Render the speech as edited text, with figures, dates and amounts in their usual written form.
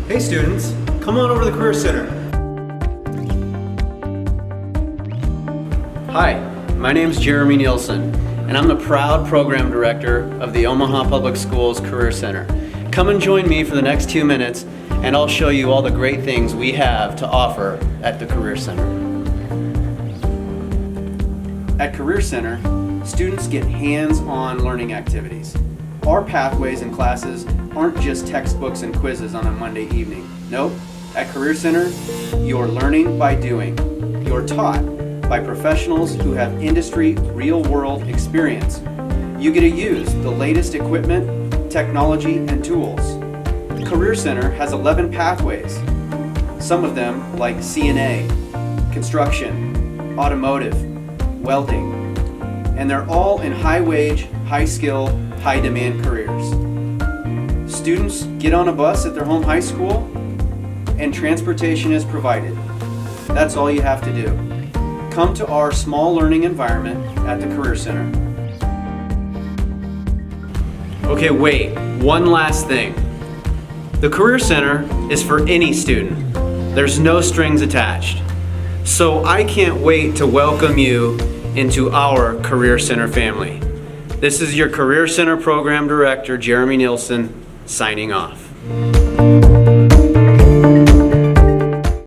Hey students, come on over to the Career Center. Hi, my name is Jeremy Nielsen, and I'm the proud program director of the Omaha Public Schools Career Center. Come and join me for the next 2 minutes, and I'll show you all the great things we have to offer at the Career Center. At Career Center, students get hands-on learning activities. Our pathways and classes aren't just textbooks and quizzes on a Monday evening. Nope, at Career Center, you're learning by doing. You're taught by professionals who have industry, real-world experience. You get to use the latest equipment, technology, and tools. Career Center has 11 pathways, some of them like CNA, construction, automotive, welding, and they're all in high-wage, high-skill, high-demand careers. Students get on a bus at their home high school, and transportation is provided. That's all you have to do. Come to our small learning environment at the Career Center. Okay, wait, one last thing. The Career Center is for any student. There's no strings attached. So I can't wait to welcome you into our Career Center family. This is your Career Center Program Director, Jeremy Nielsen, signing off.